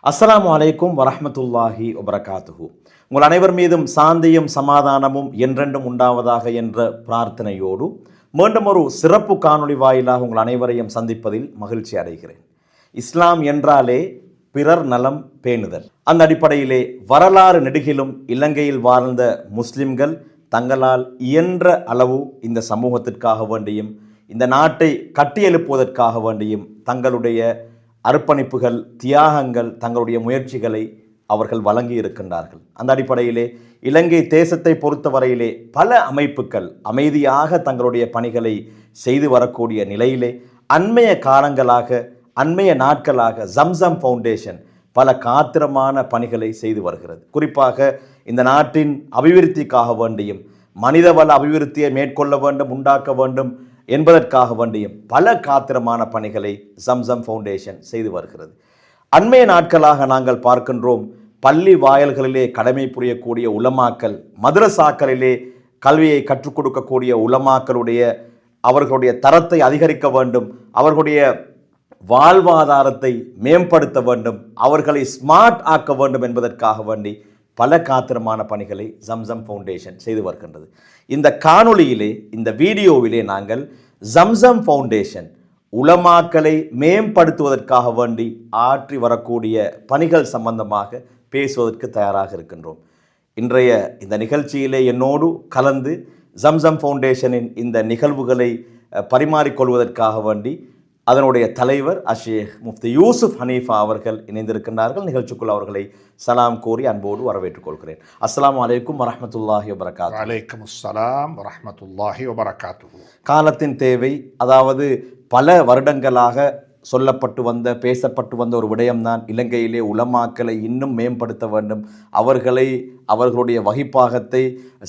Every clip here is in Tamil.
அஸ்ஸலாமு அலைக்கும் வரஹ்மத்துல்லாஹி வபரகாத்துஹு. உங்கள் அனைவர் மீதும் சாந்தியும் சமாதானமும் என்றென்றும் உண்டாவதாக என்ற பிரார்த்தனையோடு மீண்டும் ஒரு சிறப்பு காணொளி வாயிலாக உங்கள் அனைவரையும் சந்திப்பதில் மகிழ்ச்சி அடைகிறேன். இஸ்லாம் என்றாலே பிறர் நலம் பேணுதல். அந்த அடிப்படையிலே வரலாறு நெடுகிலும் இலங்கையில் வாழ்ந்த முஸ்லிம்கள் தங்களால் இயன்ற அளவு இந்த சமூகத்திற்காக வேண்டியும் இந்த நாட்டை கட்டியெழுப்புவதற்காக வேண்டியும் தங்களுடைய அர்ப்பணிப்புகள், தியாகங்கள், தங்களுடைய முயற்சிகளை அவர்கள் வழங்கி இருக்கின்றார்கள். அந்த அடிப்படையிலே இலங்கை தேசத்தை பொறுத்தவரையிலே பல அமைப்புகள் அமைதியாக தங்களுடைய பணிகளை செய்து வரக்கூடிய நிலையிலே அண்மைய காலங்களாக, அண்மைய நாட்களாக ஜம்சம் ஃபவுண்டேஷன் பல காத்திரமான பணிகளை செய்து வருகிறது. குறிப்பாக இந்த நாட்டின் அபிவிருத்திக்காக வேண்டியும் மனிதவள அபிவிருத்தியை மேற்கொள்ள வேண்டும், உண்டாக்க வேண்டும் என்பதற்காக வேண்டியும் பல காத்திரமான பணிகளை ஜம்சம் ஃபவுண்டேஷன் செய்து வருகிறது. அண்மைய நாட்களாக நாங்கள் பார்க்கின்றோம், பள்ளி வாயல்களிலே கடமை புரியக்கூடிய உலமாக்கள், மதரசாக்களிலே கல்வியை கற்றுக் கொடுக்கக்கூடிய உலமாக்களுடைய அவர்களுடைய தரத்தை அதிகரிக்க வேண்டும், அவர்களுடைய வாழ்வாதாரத்தை மேம்படுத்த வேண்டும், அவர்களை ஸ்மார்ட் ஆக்க வேண்டும் என்பதற்காக வேண்டி பல காத்திரமான பணிகளை ஜம்சம் ஃபவுண்டேஷன் செய்து வருகின்றது. இந்த காணொளியிலே, இந்த வீடியோவிலே நாங்கள் ஜம்சம் ஃபவுண்டேஷன் உலமாக்களை மேம்படுத்துவதற்காக வேண்டி ஆற்றி வரக்கூடிய பணிகள் சம்பந்தமாக பேசுவதற்கு தயாராக இருக்கின்றோம். இன்றைய இந்த நிகழ்ச்சியிலே என்னோடு கலந்து ஜம்சம் ஃபவுண்டேஷனின் இந்த நிகழ்வுகளை பரிமாறிக்கொள்வதற்காக வேண்டி அதனுடைய தலைவர் அஷேக் முஃப்தி யூசுப் ஹனீஃபா அவர்கள் இணைந்திருக்கின்றார்கள். நிகழ்ச்சிக்குள் அவர்களை சலாம் கோரி அன்போடு வரவேற்றுக் கொள்கிறேன். அஸ்ஸலாமு அலைக்கும் வரஹ்மத்துல்லாஹி வபரகாத்துஹு. வலைக்கும் அஸ்ஸலாம் வரஹ்மத்துல்லாஹி வபரகாத்துஹு. காலத்தின் தேவை, அதாவது பல வருடங்களாக சொல்லப்பட்டு வந்த, பேசப்பட்டு வந்த ஒரு விடயம்தான் இலங்கையிலே உலமாக்களை இன்னும் மேம்படுத்த வேண்டும், அவர்களுடைய வகிப்பாகத்தை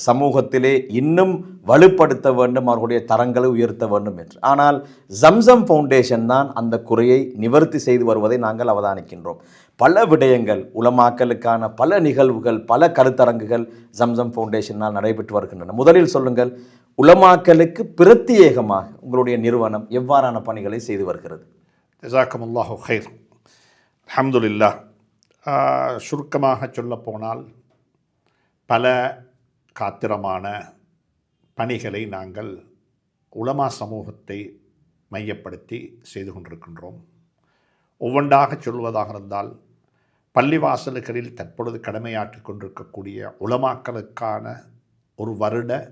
சமூகத்திலே இன்னும் வலுப்படுத்த வேண்டும், அவர்களுடைய தரங்களை உயர்த்த வேண்டும் என்று. ஆனால் ஜம்சம் ஃபவுண்டேஷன் தான் அந்த குறையை நிவர்த்தி செய்து வருவதை நாங்கள் அவதானிக்கின்றோம். பல விடயங்கள், உலமாக்களுக்கான பல நிகழ்வுகள், பல கருத்தரங்குகள் ஜம்சம் ஃபவுண்டேஷனால் நடைபெற்று வருகின்றன. முதலில் சொல்லுங்கள், உலமாக்களுக்கு பிரத்யேகமாக உங்களுடைய நிறுவனம் எவ்வாறான பணிகளை செய்து வருகிறது? ஜஸாக்கமுல்லாஹு ஹைர். அல்ஹம்துலில்லாஹ். சுருக்கமாக சொல்லப்போனால் பல காத்திரமான பணிகளை நாங்கள் உலமா சமூகத்தை மையப்படுத்தி செய்து கொண்டிருக்கின்றோம். ஒவ்வொன்றாக சொல்வதாக இருந்தால், பள்ளிவாசல்களில் தற்பொழுது கடமையாற்றி கொண்டிருக்கக்கூடிய உலமாக்களுக்கான ஒரு வருட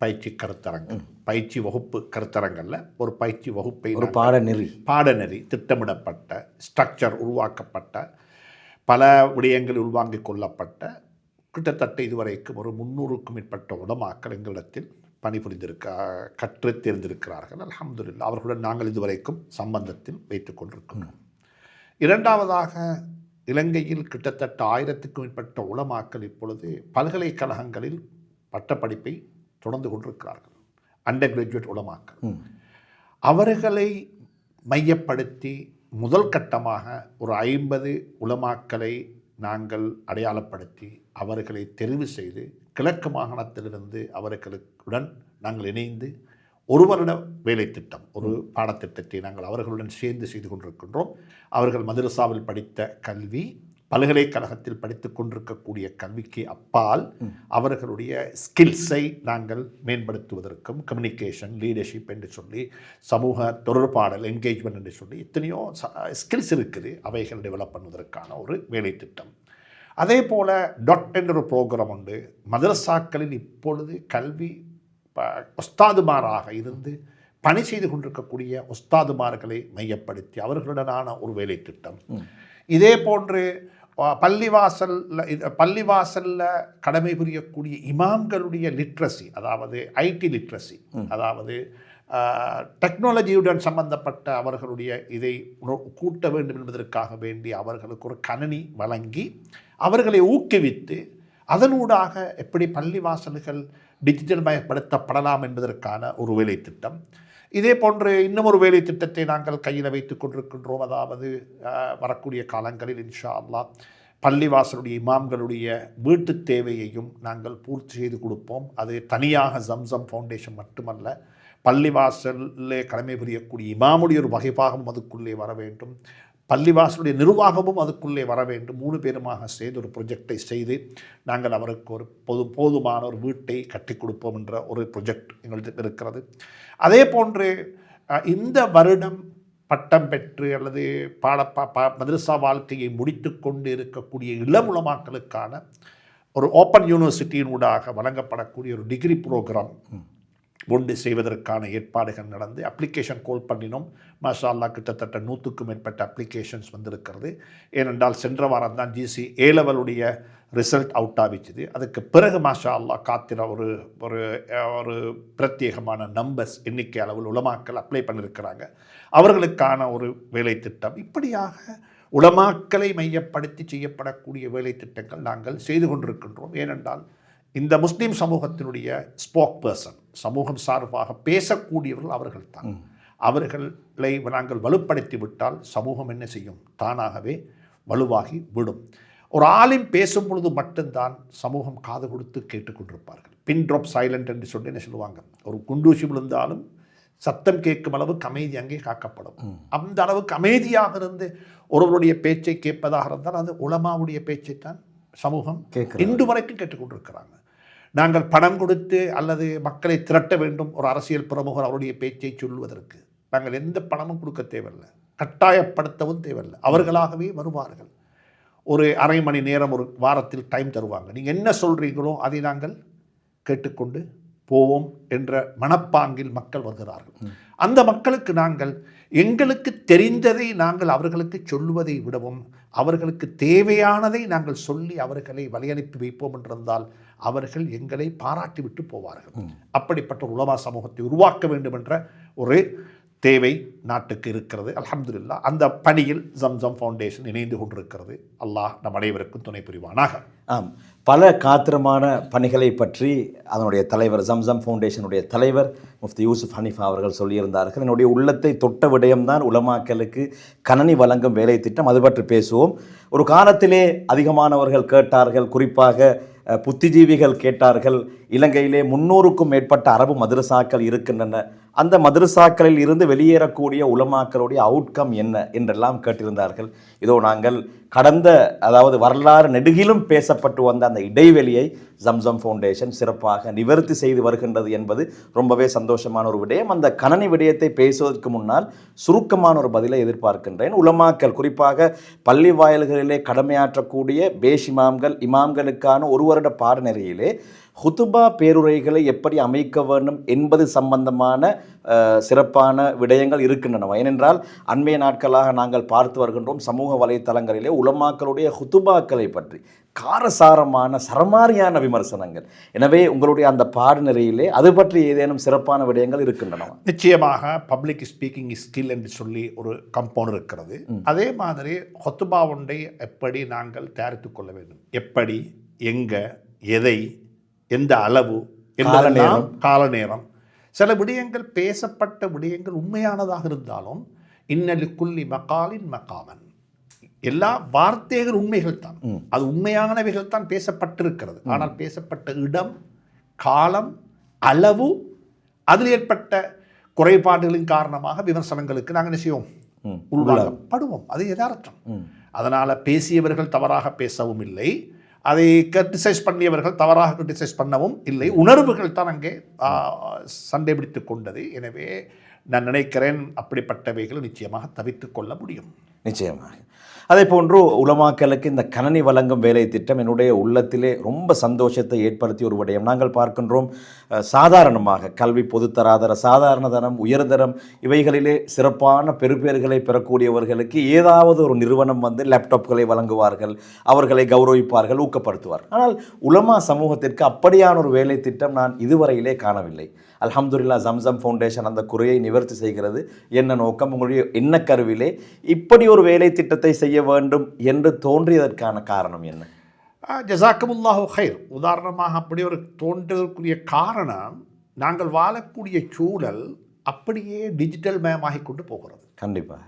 பயிற்சி கருத்தரங்கு, பயிற்சி வகுப்பு கருத்தரங்கல்ல, ஒரு பயிற்சி வகுப்பை, ஒரு பாடநெறி திட்டமிடப்பட்ட, ஸ்ட்ரக்சர் உருவாக்கப்பட்ட, பல விடயங்கள் உள்வாங்கிக் கொள்ளப்பட்ட, கிட்டத்தட்ட இதுவரைக்கும் ஒரு 300க்கும் மேற்பட்ட உலமாக்கள் எங்களிடத்தில் கற்று தேர்ந்திருக்கிறார்கள். அல்ஹம்துலில்லாஹ். அவர்களுடன் நாங்கள் இதுவரைக்கும் சம்பந்தத்தில் வைத்துக் கொண்டிருக்கிறோம். இரண்டாவதாக, இலங்கையில் கிட்டத்தட்ட 1000க்கும் மேற்பட்ட உலமாக்கள் இப்பொழுது பல்கலைக்கழகங்களில் பட்டப்படிப்பை தொடர்ந்து கொண்டிருக்கிறார்கள். அண்டர் கிராஜுவேட் உலமாக்கள். அவர்களை மையப்படுத்தி முதல் கட்டமாக ஒரு 50 உலமாக்களை நாங்கள் அடையாளப்படுத்தி அவர்களை தெரிவு செய்து கிழக்கு மாகாணத்திலிருந்து அவர்களுடன் நாங்கள் இணைந்து ஒரு வருட வேலை திட்டம், ஒரு பாடத்திட்டத்தை நாங்கள் அவர்களுடன் சேர்ந்து செய்து கொண்டிருக்கின்றோம். அவர்கள் மதரசாவில் படித்த கல்வி, பல்கலைக்கழகத்தில் படித்து கொண்டிருக்கக்கூடிய கல்விக்கு அப்பால் அவர்களுடைய ஸ்கில்ஸை நாங்கள் மேம்படுத்துவதற்கும், கம்யூனிகேஷன், லீடர்ஷிப் என்று சொல்லி, சமூக தொடர்பாடல், என்கேஜ்மெண்ட் என்று சொல்லி எத்தனையோ ஸ்கில்ஸ் இருக்குது, அவைகள் டெவலப் பண்ணுவதற்கான ஒரு வேலை திட்டம். அதே போல் டாட் என்ற ஒரு ப்ரோக்ராம் உண்டு. மதரசாக்களில் இப்பொழுது கல்வி உஸ்தாதுமாராக இருந்து பணி செய்து கொண்டிருக்கக்கூடிய உஸ்தாதுமார்களை மையப்படுத்தி அவர்களுடனான ஒரு வேலை திட்டம். இதே போன்று பள்ளிவாசலில் கடமை புரியக்கூடிய இமாம்களுடைய லிட்ரஸி, அதாவது ஐடி லிட்ரஸி, அதாவது டெக்னாலஜியுடன் சம்பந்தப்பட்ட அவர்களுடைய இதை கூட்ட வேண்டும் என்பதற்காக வேண்டி அவர்களுக்கு ஒரு கணினி வழங்கி அவர்களை ஊக்குவித்து அதனூடாக எப்படி பள்ளிவாசல்கள் டிஜிட்டல் மயப்படுத்தப்படலாம் என்பதற்கான ஒரு வேலை திட்டம். இதே போன்று இன்னும் ஒரு வேலை திட்டத்தை நாங்கள் கையில் வைத்து கொண்டிருக்கின்றோம். அதாவது வரக்கூடிய காலங்களில் இன்ஷா அல்லாஹ் பள்ளிவாசலுடைய இமாம்களுடைய வீட்டு தேவையையும் நாங்கள் பூர்த்தி செய்து கொடுப்போம். அது தனியாக ஜம்சம் ஃபவுண்டேஷன் மட்டுமல்ல, பள்ளிவாசலில் கடமை புரியக்கூடிய இமாமுடைய ஒரு வகைப்பாகம் அதுக்குள்ளே வர வேண்டும். பள்ளிவாசலுடைய நிர்வாகமும் அதுக்குள்ளே வர வேண்டும். 3 பேருமாக சேர்ந்து ஒரு ப்ரொஜெக்டை செய்து நாங்கள் அவருக்கு ஒரு போதுமான ஒரு வீட்டை கட்டி கொடுப்போம் என்ற ஒரு ப்ரொஜெக்ட் எங்களுக்கு இருக்கிறது. அதே போன்று இந்த வருடம் பட்டம் பெற்று அல்லது மதரசா வாழ்க்கையை முடித்து கொண்டு இருக்கக்கூடிய இளம் உலமாக்களுக்கான ஒரு ஓப்பன் யூனிவர்சிட்டியின் ஊடாக வழங்கப்படக்கூடிய ஒரு டிகிரி ப்ரோக்ராம் ஒன்று செய்வதற்கான ஏற்பாடுகள் நடந்து அப்ளிகேஷன் கோல் பண்ணினோம். மாஷா அல்லாஹ் கிட்டத்தட்ட 100க்கும் மேற்பட்ட அப்ளிகேஷன்ஸ் வந்திருக்கிறது. ஏனென்றால் சென்ற வாரம் தான் GC A-லெவலுடைய ரிசல்ட் அவுட் ஆகிச்சுது. அதுக்கு பிறகு மாஷா அல்லாஹ் காத்திர ஒரு ஒரு ஒரு பிரத்யேகமான நம்பர்ஸ் எண்ணிக்கை அளவில் உலமாக்கள் அப்ளை பண்ணியிருக்கிறாங்க. அவர்களுக்கான ஒரு வேலை திட்டம், இப்படியாக உலமாக்களை மையப்படுத்தி செய்யப்படக்கூடிய வேலை திட்டங்கள் நாங்கள் செய்து கொண்டிருக்கின்றோம். ஏனென்றால் இந்த முஸ்லீம் சமூகத்தினுடைய ஸ்போக் பர்சன், சமூகம் சார்பாக பேசக்கூடியவர்கள் அவர்கள்தான். அவர்களை நாங்கள் வலுப்படுத்தி விட்டால் சமூகம் என்ன செய்யும்? தானாகவே வலுவாகி விடும். ஒரு ஆலிம் பேசும் பொழுது மட்டும்தான் சமூகம் காது கொடுத்து கேட்டுக்கொண்டிருப்பார்கள். பின் ட்ராப் சைலண்ட் என்று சொல்லி என்ன சொல்லுவாங்க, ஒரு குண்டூசி விழுந்தாலும் சத்தம் கேட்கும் அளவுக்கு அமைதி அங்கே காக்கப்படும். அந்த அளவுக்கு அமைதியாக இருந்து ஒருவருடைய பேச்சை கேட்பதாக இருந்தால் அது உலமாவுடைய பேச்சைத்தான் சமூகம் இன்று வரைக்கும் கேட்டுக்கொண்டிருக்கிறாங்க. நாங்கள் பணம் கொடுத்து அல்லது மக்களை திரட்ட வேண்டும் ஒரு அரசியல் பிரமுகர் அவருடைய பேச்சை சொல்வதற்கு நாங்கள் எந்த பணமும் கொடுக்க தேவையில்லை, கட்டாயப்படுத்தவும் தேவையில்லை. அவர்களாகவே வருவார்கள். ஒரு அரை மணி நேரம் ஒரு வாரத்தில் டைம் தருவாங்க. நீங்கள் என்ன சொல்கிறீங்களோ அதை நாங்கள் கேட்டுக்கொண்டு போவோம் என்ற மனப்பாங்கில் மக்கள் வருகிறார்கள். அந்த மக்களுக்கு நாங்கள் எங்களுக்கு தெரிந்ததை நாங்கள் அவர்களுக்கு சொல்லுவதை விடவும் அவர்களுக்கு தேவையானதை நாங்கள் சொல்லி அவர்களை வழியனுப்பி வைப்போம் என்றிருந்தால் அவர்கள் எங்களை பாராட்டி விட்டு போவார்கள். அப்படிப்பட்ட ஒரு உலமா சமூகத்தை உருவாக்க வேண்டும் என்ற ஒரு தேவை நாட்டுக்கு இருக்கிறது. அல்ஹம்துலில்லாஹ் அந்த பணியில் ஜம்சம் ஃபவுண்டேஷன் இணைந்து கொண்டிருக்கிறது. அல்லாஹ் நம் அனைவருக்கும் துணை புரிவானாக. ஆம், பல காத்திரமான பணிகளை பற்றி அதனுடைய தலைவர் ஜம்சம் ஃபவுண்டேஷனுடைய தலைவர் முஃப்தி யூசுப் ஹனீஃபா அவர்கள் சொல்லியிருந்தார்கள். என்னுடைய உள்ளத்தை தொட்ட விடயம்தான் உலமாக்களுக்கு கணனி வழங்கும் வேலை திட்டம். அது பற்றி பேசுவோம். ஒரு காலத்திலே அதிகமானவர்கள் கேட்டார்கள், குறிப்பாக புத்திஜீவிகள் கேட்டார்கள், இலங்கையிலே 300க்கும் மேற்பட்ட அரபு மதரசாக்கள் இருக்கின்றன, அந்த மதரசாக்களில் இருந்து வெளியேறக்கூடிய உலமாக்களுடைய அவுட்கம் என்ன என்றெல்லாம் கேட்டிருந்தார்கள். இதோ நாங்கள் கடந்த வரலாறு நெடுகிலும் பேசப்பட்டு வந்த அந்த இடைவெளியை ஜம்சம் ஃபவுண்டேஷன் சிறப்பாக நிவர்த்தி செய்து வருகின்றது என்பது ரொம்பவே சந்தோஷமான ஒரு விடயம். அந்த கணனி விடயத்தை பேசுவதற்கு முன்னால் சுருக்கமான ஒரு பதிலை எதிர்பார்க்கின்றேன். உலமாக்கள், குறிப்பாக பள்ளி வாயில்களிலே கடமையாற்றக்கூடிய பேஷ் இமாம்கள், இமாம்களுக்கான ஒரு வருட பாடநெறியிலே ஹுதுபா பேருரைகளை எப்படி அமைக்க வேண்டும் என்பது சம்பந்தமான சிறப்பான விடயங்கள் இருக்கின்றன. ஏனென்றால் அண்மைய நாட்களாக நாங்கள் பார்த்து வருகின்றோம் சமூக வலைத்தளங்களிலே உலமாக்களுடைய ஹுதுபாக்களை பற்றி காரசாரமான சரமாரியான விமர்சனங்கள். எனவே உங்களுடைய அந்த பாடநெறியிலே அது பற்றி ஏதேனும் சிறப்பான விடயங்கள் இருக்கின்றன? நிச்சயமாக பப்ளிக் ஸ்பீக்கிங் ஸ்கில் என்று சொல்லி ஒரு கம்பவுண்ட் இருக்கிறது. அதே மாதிரி ஹுதுபா ஒன்றை எப்படி நாங்கள் தயாரித்துக் கொள்ள வேண்டும், எப்படி, எங்க, எதை, எந்த அளவு, கால நேரம், சில விடயங்கள் பேசப்பட்ட விடயங்கள் உண்மையானதாக இருந்தாலும் இன்னலுக்குள்ளி மகாலின் மகாமன், எல்லா வார்த்தைகள் உண்மைகள் தான், அது உண்மையானவைகள் தான் பேசப்பட்டிருக்கிறது. ஆனால் பேசப்பட்ட இடம், காலம், அளவு, அதில் ஏற்பட்ட குறைபாடுகளின் காரணமாக விமர்சனங்களுக்கு நாங்கள் என்ன செய்வோம், உள்வாங்கப்படுவோம். அது யதார்த்தம். அதனால் பேசியவர்கள் தவறாக பேசவும் இல்லை, அதை கிரிட்டிசைஸ் பண்ணியவர்கள் தவறாக கிரிட்டிசைஸ் பண்ணவும் இல்லை. உணர்வுகள் தான் அங்கே சண்டை பிடித்து கொண்டது. எனவே நான் நினைக்கிறேன் அப்படிப்பட்டவைகள் நிச்சயமாக தவிர்த்து கொள்ள முடியும். நிச்சயமாக. அதே போன்று உலமாக்களுக்கு இந்த கணனி வழங்கும் வேலை திட்டம் என்னுடைய உள்ளத்திலே ரொம்ப சந்தோஷத்தை ஏற்படுத்திய ஒரு விடயம். நாங்கள் பார்க்கின்றோம் சாதாரணமாக கல்வி பொதுத்தராதர, சாதாரண தரம், உயர்தரம் இவைகளிலே சிறப்பான பெறுபேறுகளை பெறக்கூடியவர்களுக்கு ஏதாவது ஒரு நிறுவனம் வந்து லேப்டாப்களை வழங்குவார்கள், அவர்களை கௌரவிப்பார்கள், ஊக்கப்படுத்துவார்கள். ஆனால் உலமா சமூகத்திற்கு அப்படியான ஒரு வேலை திட்டம் நான் இதுவரையிலே காணவில்லை. அல்ஹம்துலில்லாஹ் ஜம்சம் ஃபவுண்டேஷன் அந்த குறையை நிவர்த்தி செய்கிறது. என்ன நோக்கம், உங்களுடைய எண்ணக்கருவிலே இப்படி ஒரு வேலை திட்டத்தை செய்ய வேண்டும் என்று தோன்றியதற்கான காரணம் என்ன? ஜஸாக்கமுல்லாஹு ஹைர். உதாரணமாக அப்படி ஒரு தோன்றதற்குரிய காரணம், நாங்கள் வாழக்கூடிய சூழல் அப்படியே டிஜிட்டல் மயமாகி கொண்டு போகிறது. கண்டிப்பாக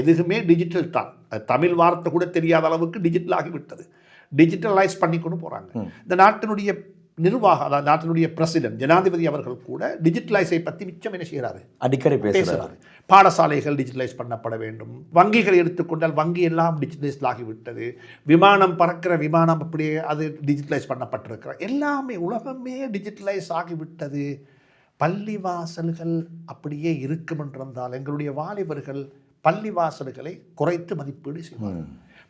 எதுவுமே டிஜிட்டல் தான். தமிழ் வார்த்தை கூட தெரியாத அளவுக்கு டிஜிட்டல் ஆகிவிட்டது. டிஜிட்டலைஸ் பண்ணி கொண்டு போகிறாங்க. இந்த நாட்டினுடைய நிர்வாக அதாவது நாட்டினுடைய பிரசிடென்ட் ஜனாதிபதி அவர்கள் கூட டிஜிட்டலைஸை பற்றி மிச்சம் என்ன செய்கிறாரு, அடிக்கடி பேசுகிறார். பாடசாலைகள் டிஜிட்டலைஸ் பண்ணப்பட வேண்டும், வங்கிகளை எடுத்துக்கொண்டால் வங்கி எல்லாம் டிஜிட்டலைஸ் ஆகிவிட்டது, விமானம் பறக்கிற விமானம் அப்படியே அது டிஜிட்டலைஸ் பண்ணப்பட்டிருக்கிற எல்லாமே உலகமே டிஜிட்டலைஸ் ஆகிவிட்டது. பள்ளிவாசல்கள் அப்படியே இருக்கும் என்றிருந்தால் எங்களுடைய வாலிபர்கள் பள்ளிவாசல்களை குறைத்து மதிப்பீடு செய்வார்.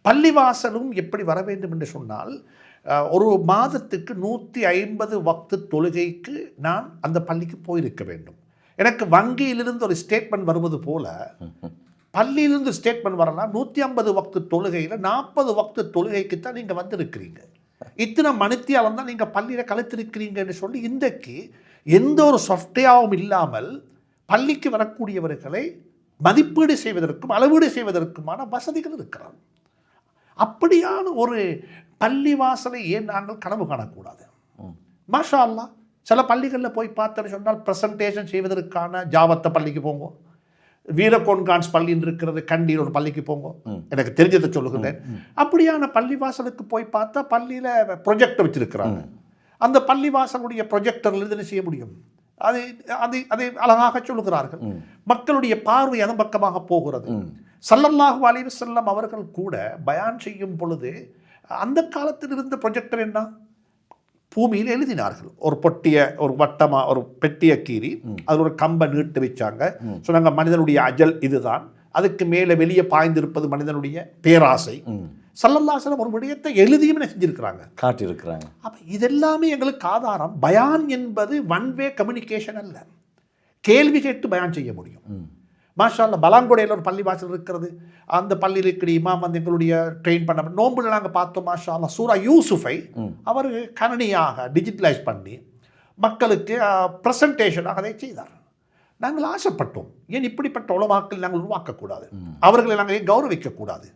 பள்ளிவாசலும் எப்படி வர வேண்டும் என்று சொன்னால் ஒரு மாதத்துக்கு 150 வக்து தொழுகைக்கு நான் அந்த பள்ளிக்கு போயிருக்க வேண்டும். எனக்கு வங்கியிலிருந்து ஒரு ஸ்டேட்மெண்ட் வருவது போல பள்ளியிலிருந்து ஸ்டேட்மெண்ட் வரலாம். 150 வக்து தொழுகையில் 40 வக்து தொழுகைக்கு தான் நீங்கள் வந்திருக்கிறீங்க, இத்தனை மணித்தியாலம் தான் நீங்கள் பள்ளியில் கலைத்திருக்கிறீங்கன்னு சொல்லி இன்றைக்கு எந்த ஒரு சாஃப்ட்வேரும் இல்லாமல் பள்ளிக்கு வரக்கூடியவர்களை மதிப்பீடு செய்வதற்கும் அளவீடு செய்வதற்குமான வசதிகள் இருக்கிறார். அப்படியான ஒரு பள்ளிவாசலை ஏன் நாங்கள் கனவு காணக்கூடாது? மாஷா அல்லாஹ் சில பள்ளிகளில் போய் பார்த்தேன்னு சொன்னால் ப்ரெசன்டேஷன் செய்வதற்கான ஜாவத்த பள்ளிக்கு போங்க, வீரகோன்கான்ஸ் பள்ளின்னு இருக்கிறது கண்டியில் ஒரு பள்ளிக்கு போங்க, எனக்கு தெரிஞ்சதை சொல்லுகிறேன். அப்படியான பள்ளிவாசலுக்கு போய் பார்த்தா பள்ளியில் ப்ரொஜெக்டர் வச்சிருக்கிறாங்க. அந்த பள்ளிவாசலுடைய ப்ரொஜெக்டர்லேருந்து என்ன செய்ய முடியும், அதை அதை அதை அழகாக சொல்லுகிறார்கள். மக்களுடைய பார்வை அதன் பக்கமாக போகிறது. ஸல்லல்லாஹு அலைஹி வஸல்லம் அவர்கள் கூட பயான் செய்யும் பொழுது அந்த காலத்தில் இருந்த ப்ரொஜெக்டர் என்ன, பூமியில் எழுதினார்கள். ஒரு பொட்டிய ஒரு வட்டமாக ஒரு பெட்டியை கீறி அதில் ஒரு கம்பை நீட்டு வச்சாங்க. சொன்னாங்க மனிதனுடைய அஜல் இதுதான், அதுக்கு மேலே வெளியே பாய்ந்திருப்பது மனிதனுடைய பேராசை. ஸல்லல்லாஹு அலைஹி வஸல்லம் ஒரு விடயத்தை எழுதியும் செஞ்சிருக்கிறாங்க, காட்டியிருக்கிறாங்க. அப்போ இதெல்லாமே எங்களுக்கு ஆதாரம். பயான் என்பது ஒன் வே கம்யூனிகேஷன் அல்ல, கேள்வி கேட்டு பயான் செய்ய முடியும். மாஷா அல்லாஹ் பலாங்கொடையில் ஒரு பள்ளி வாசல் இருக்கிறது. அந்த பள்ளியில் இருக்கிற இமாம் வந்து எங்களுடைய ட்ரெயின் பண்ண நோம்புல நாங்கள் பார்த்தோம். மாஷா அல்லாஹ் சூரா யூசுஃபை அவர் கணனியாக டிஜிட்டலைஸ் பண்ணி மக்களுக்கு ப்ரெசன்டேஷனாக அதை செய்தார். நாங்கள் ஆசைப்பட்டோம், ஏன் இப்படிப்பட்ட உலமாக்கள் நாங்கள் உருவாக்கக்கூடாது, அவர்களை நாங்கள் ஏன் கௌரவிக்கக்கூடாது,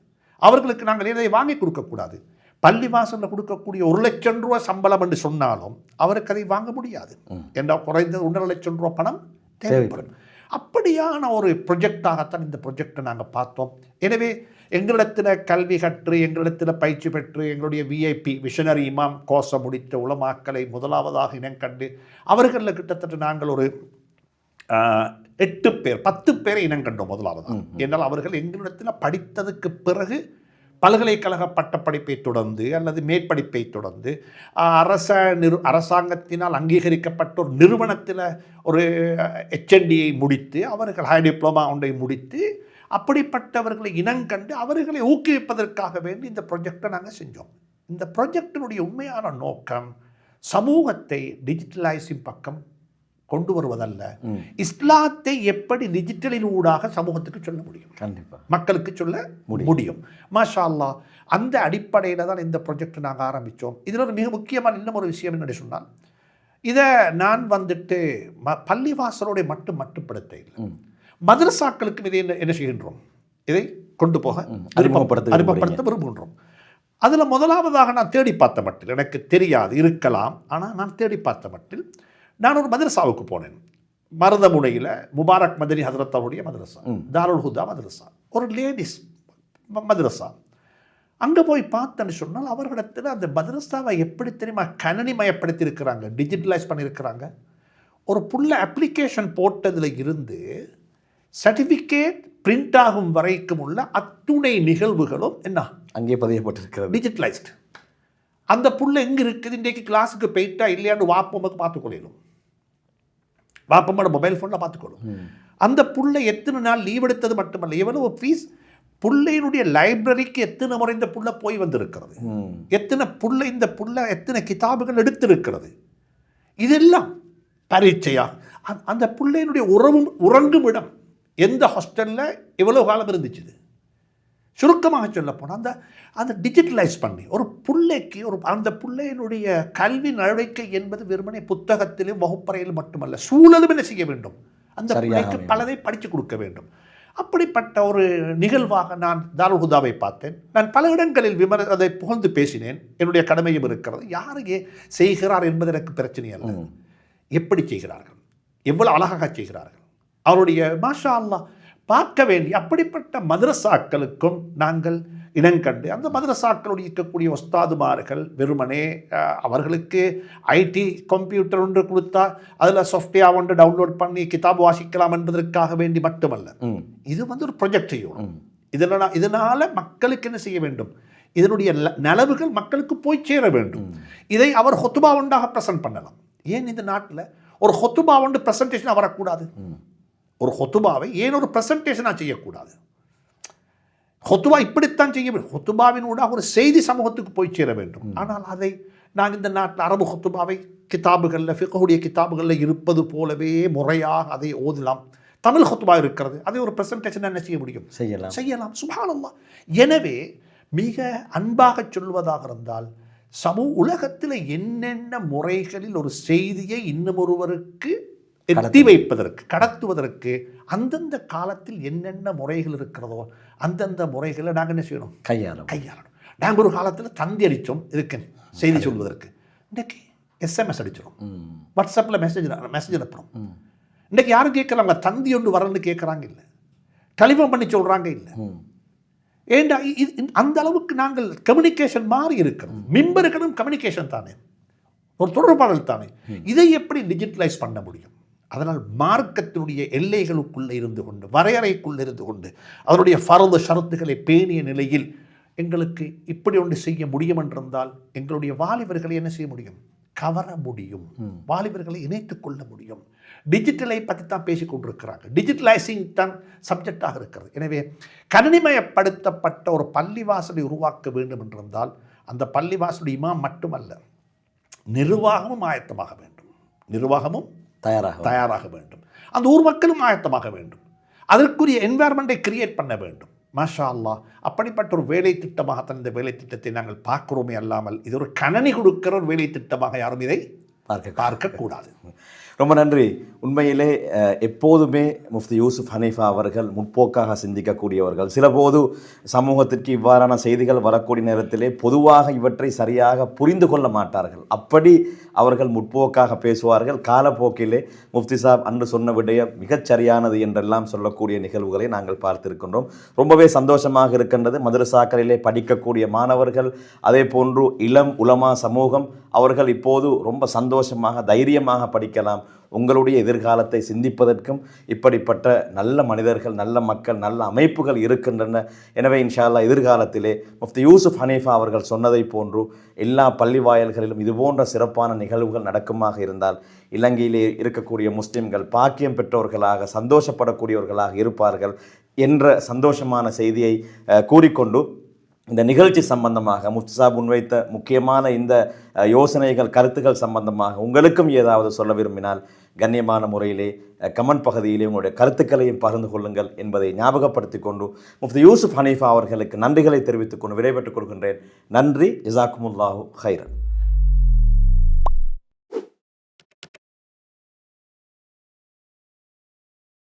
அவர்களுக்கு நாங்கள் இதை வாங்கி கொடுக்கக்கூடாது. பள்ளி வாசலில் கொடுக்கக்கூடிய 1 லட்சம் ரூபா சம்பளம் என்று சொன்னாலும் அவருக்கு அதை வாங்க முடியாது. என்றால் குறைந்தது 1.5 லட்சம் ரூபா பணம் தேவைப்படும். அப்படியான ஒரு ப்ரொஜெக்டாகத்தான் இந்த ப்ரொஜெக்டை நாங்கள் பார்த்தோம். எனவே எங்களிடத்தில் கல்வி கற்று எங்களிடத்தில் பயிற்சி பெற்று எங்களுடைய விஐபி விஷனரி இமாம் கோஷம் முடித்த உலமாக்களை முதலாவதாக இனங்கண்டு அவர்களில் கிட்டத்தட்ட நாங்கள் ஒரு 8 பேர் 10 பேரை இனங்கண்டோம் முதலாவதாக. ஏன்னால் அவர்கள் எங்களிடத்தில் படித்ததுக்கு பிறகு பல்கலைக்கழக பட்டப்படிப்பை தொடர்ந்து அல்லது மேற்படிப்பை தொடர்ந்து அரசாங்கத்தினால் அங்கீகரிக்கப்பட்ட ஒரு நிறுவனத்தில் ஒரு HNDயை முடித்து அவர்கள் ஹை டிப்ளமா ஒன்றை முடித்து அப்படிப்பட்டவர்களை இனங்கண்டு அவர்களை ஊக்குவிப்பதற்காக வேண்டி இந்த ப்ரொஜெக்டை நாங்கள் செஞ்சோம். இந்த ப்ரொஜெக்டினுடைய உண்மையான நோக்கம் சமூகத்தை டிஜிட்டலைஸின் பக்கம் கொண்டு வருவதல்ல, இஸ்லாத்தை எப்படி டிஜிட்டலின் ஊடாக சமூகத்துக்கு சொல்ல முடியும், கண்டிப்பாக மக்களுக்கு சொல்ல முடியும். மாஷா அல்லாஹ் அந்த அடிப்படையில் தான் இந்த ப்ரொஜெக்ட் நாங்கள் ஆரம்பித்தோம். இதில் ஒரு மிக முக்கியமான இன்னும் ஒரு விஷயம் என்னென்னு சொன்னால், இதை நான் வந்துட்டு பள்ளிவாசலோடைய மட்டுப்படுத்த இல்லை, மதரசாக்களுக்கும் இதை என்ன செய்கின்றோம், இதை கொண்டு போக அறிமுகப்படுத்த விரும்புகின்றோம். அதில் முதலாவதாக நான் தேடி பார்த்த மட்டில், எனக்கு தெரியாது இருக்கலாம், ஆனால் நான் தேடி பார்த்த மட்டில் நான் ஒரு மதரசாவுக்கு போனேன். மருதமுனையில் முபாரக் மதனி ஹதரத் அவருடைய மதரசா, தாருல் ஹுதா மதரசா, ஒரு லேடிஸ் மதரசா. அங்கே போய் பார்த்தேன்னு சொன்னால் அவர்களிடத்தில் அந்த மதரசாவை எப்படி தெரியுமா கணனிமயப்படுத்தி இருக்கிறாங்க, டிஜிட்டலைஸ் பண்ணியிருக்கிறாங்க. ஒரு புள்ள அப்ளிகேஷன் போட்டதில் இருந்து சர்டிஃபிகேட் பிரிண்ட் ஆகும் வரைக்கும் உள்ள அத்துணை நிகழ்வுகளும் என்ன அங்கே பதியப்பட்டிருக்கிறது, டிஜிட்டலைஸ்டு. அந்த புள்ள எங்கே இருக்குது, இன்றைக்கு கிளாஸுக்கு போயிட்டா இல்லையான்னு வாப்பம்மாக்கு பார்த்துக்கொள்ளும், வாப்பம்மோட மொபைல் ஃபோனில் பார்த்துக்கொள்ளும். அந்த புள்ளை எத்தனை நாள் லீவ் எடுத்தது மட்டுமல்ல, எவ்வளவு ஃபீஸ், புள்ளையினுடைய லைப்ரரிக்கு எத்தனை முறை இந்த புள்ள போய் வந்திருக்கிறது, எத்தனை புள்ள இந்த புள்ள எத்தனை கிதாபுகள் எடுத்திருக்கிறது, இதெல்லாம் பரீட்சையா. அந்த புள்ளையினுடைய உறங்கும் இடம் எந்த ஹாஸ்டலில் எவ்வளோ காலம் இருந்துச்சு, சுருக்கமாக சொல்ல போனால் அந்த டிஜிட்டலைஸ் பண்ணி ஒரு பிள்ளைக்கு அந்த பிள்ளையினுடைய கல்வி நடவடிக்கை என்பது வெறுமனே புத்தகத்திலும் வகுப்பறையிலும் மட்டுமல்ல, சூழலும் என்ன செய்ய வேண்டும், அந்த பிள்ளைக்கு பலதை படித்து கொடுக்க வேண்டும். அப்படிப்பட்ட ஒரு நிகழ்வாக நான் தாருல் ஹுதாவை பார்த்தேன். நான் பல இடங்களில் அதை புகழ்ந்து பேசினேன், என்னுடைய கடமையும் இருக்கிறது. யாரையே செய்கிறார் என்பது எனக்கு பிரச்சனை அல்ல, எப்படி செய்கிறார்கள், எவ்வளவு அழகாக செய்கிறார்கள், அவருடைய மாஷா அல்லாஹ் பார்க்க வேண்டிய அப்படிப்பட்ட மதரசாக்களுக்கும் நாங்கள் இனங்கண்டு அந்த மதரசாக்களுடைய இருக்கக்கூடிய ஒஸ்தாதுமார்கள் வெறுமனே அவர்களுக்கு ஐடி கம்ப்யூட்டர் ஒன்று கொடுத்தா அதில் சாஃப்ட்வேர் ஒன்று டவுன்லோட் பண்ணி கிதாப் வாசிக்கலாம் என்பதற்காக வேண்டி மட்டுமல்ல. இது ஒரு ப்ரொஜெக்ட் செய்யணும். இதனால் மக்களுக்கு என்ன செய்ய வேண்டும், இதனுடைய நலவுகள் மக்களுக்கு போய் சேர வேண்டும். இதை அவர் ஹொத்துபா ஒன்றாக ப்ரெசென்ட் பண்ணலாம். ஏன் இந்த நாட்டில் ஒரு ஹொத்துபா ஒன்று ப்ரெசன்டேஷனாக வரக்கூடாது? ஒரு ஹொத்துபாவை ஏன் ஒரு ப்ரெசன்டேஷனாக செய்யக்கூடாது? ஹொத்துபா இப்படித்தான் செய்ய வேண்டும். ஹொத்துபாவினூடாக ஒரு செய்தி சமூகத்துக்கு போய் சேர வேண்டும். ஆனால் அதை நான் இந்த நாட்டில் அரபு ஹொத்துபாவை கிதாபுகளில் ஃபிக்ஹுடைய கிதாபுகளில் இருப்பது போலவே முறையாக அதை ஓதலாம். தமிழ் ஹொத்துபா இருக்கிறது, அதை ஒரு ப்ரெசன்டேஷன் என்ன செய்ய முடியும்? செய்யலாம். சுப்ஹானல்லாஹ். எனவே மிக அன்பாக சொல்வதாக இருந்தால் உலகத்தில் என்னென்ன முறைகளில் ஒரு செய்தியை இன்னும் ஒருவருக்கு எத்தி வைப்பதற்கு கடத்துவதற்கு அந்தந்த காலத்தில் என்னென்ன முறைகள் இருக்கிறதோ அந்தந்த முறைகளை நாங்கள் என்ன செய்யணும்? கையாளணும். நாங்கள் ஒரு காலத்தில் தந்தி அடித்தோம் இதுக்கு செய்தி சொல்வதற்கு. இன்றைக்கு SMS அடிச்சிடும், வாட்ஸ்அப்பில் மெசேஜ் அனுப்புகிறோம். இன்றைக்கு யாரும் கேட்குறாங்க, தந்தி ஒன்று வரணும்னு கேட்குறாங்க இல்லை, டெலிஃபோன் பண்ணி சொல்கிறாங்க இல்லை. ஏண்டா அந்த அளவுக்கு நாங்கள் கம்யூனிகேஷன் மாறி இருக்கிறோம். மிம்பர்களும் கம்யூனிகேஷன் தானே, ஒரு தொடர்பாடல் தானே. இதை எப்படி டிஜிட்டலைஸ் பண்ண முடியும்? அதனால் மார்க்கத்தினுடைய எல்லைகளுக்குள்ளே இருந்து கொண்டு, வரையறைக்குள்ளே இருந்து கொண்டு, அதனுடைய ஃபர்து ஷரத்துகளை பேணிய நிலையில் எங்களுக்கு இப்படி ஒன்று செய்ய முடியும் என்றிருந்தால் எங்களுடைய வாலிபர்களை என்ன செய்ய முடியும்? கவர முடியும். வாலிபர்களை இணைத்துக் கொள்ள முடியும். டிஜிட்டலை பற்றி தான் பேசி கொண்டிருக்கிறாங்க. டிஜிட்டலைசிங் தான் சப்ஜெக்டாக இருக்கிறது. எனவே கணினிமயப்படுத்தப்பட்ட ஒரு பள்ளிவாசலை உருவாக்க வேண்டும் என்றிருந்தால் அந்த பள்ளிவாசலுடைய இமாம் மட்டுமல்ல, நிர்வாகமும் ஆயத்தமாக வேண்டும். நிர்வாகமும் தயாராக வேண்டும். அந்த ஊர் மக்களும் ஆயத்தமாக வேண்டும். அதற்குரிய என்வாயர்மெண்ட்டை கிரியேட் பண்ண வேண்டும். மாஷா அல்லாஹ், அப்படிப்பட்ட ஒரு வேலை திட்டமாகத்தான் இந்த வேலை திட்டத்தை நாங்கள் பார்க்கிறோமே அல்லாமல் இது ஒரு கணனி கொடுக்கிற ஒரு வேலை திட்டமாக யாரும் இதை பார்க்கக்கூடாது. ரொம்ப நன்றி. உண்மையிலே எப்போதுமே முஃப்தி யூசுப் ஹனீஃபா அவர்கள் முற்போக்காக சிந்திக்கக்கூடியவர்கள். சிலபோது சமூகத்திற்கு இவ்வாறான செய்திகள் வரக்கூடிய நேரத்திலே பொதுவாக இவற்றை சரியாக புரிந்து கொள்ள மாட்டார்கள். அப்படி அவர்கள் முற்போக்காக பேசுவார்கள். காலப்போக்கிலே முஃப்தி சாப் அன்று சொன்ன விடயம் மிகச் சரியானது என்றெல்லாம் சொல்லக்கூடிய நிகழ்வுகளை நாங்கள் பார்த்திருக்கின்றோம். ரொம்பவே சந்தோஷமாக இருக்கின்றது. மதரசாக்களிலே படிக்கக்கூடிய மாணவர்கள், அதே போன்று இளம் உலமா சமூகம் அவர்கள் இப்போது ரொம்ப சந்தோஷமாக தைரியமாக படிக்கலாம். உங்களுடைய எதிர்காலத்தை சிந்திப்பதற்கும் இப்படிப்பட்ட நல்ல மனிதர்கள், நல்ல மக்கள், நல்ல அமைப்புகள் இருக்கின்றன. எனவே இன்ஷா அல்லாஹ் எதிர்காலத்திலே முஃப்தி யூசுப் ஹனீஃபா அவர்கள் சொன்னதை போன்று எல்லா பள்ளி வாயல்களிலும் இதுபோன்ற சிறப்பான நிகழ்வுகள் நடக்குமாக இருந்தால் இலங்கையிலே இருக்கக்கூடிய முஸ்லிம்கள் பாக்கியம் பெற்றவர்களாக சந்தோஷப்படக்கூடியவர்களாக இருப்பார்கள் என்ற சந்தோஷமான செய்தியை கூறிக்கொண்டு இந்த நிகழ்ச்சி சம்பந்தமாக முஃப்தி சாப் முன்வைத்த முக்கியமான இந்த யோசனைகள், கருத்துக்கள் சம்பந்தமாக உங்களுக்கும் ஏதாவது சொல்ல விரும்பினால் கண்ணியமான முறையிலே கமெண்ட் பகுதியிலே உங்களுடைய கருத்துக்களையும் பகிர்ந்து கொள்ளுங்கள் என்பதை ஞாபகப்படுத்தி கொண்டு முஃப்தி யூசுப் ஹனீஃபா அவர்களுக்கு நன்றிகளை தெரிவித்துக் கொண்டு விடைபெற்றுக் கொள்கின்றேன். நன்றி. ஜஸாக்குமுல்லாஹு ஹைரன்.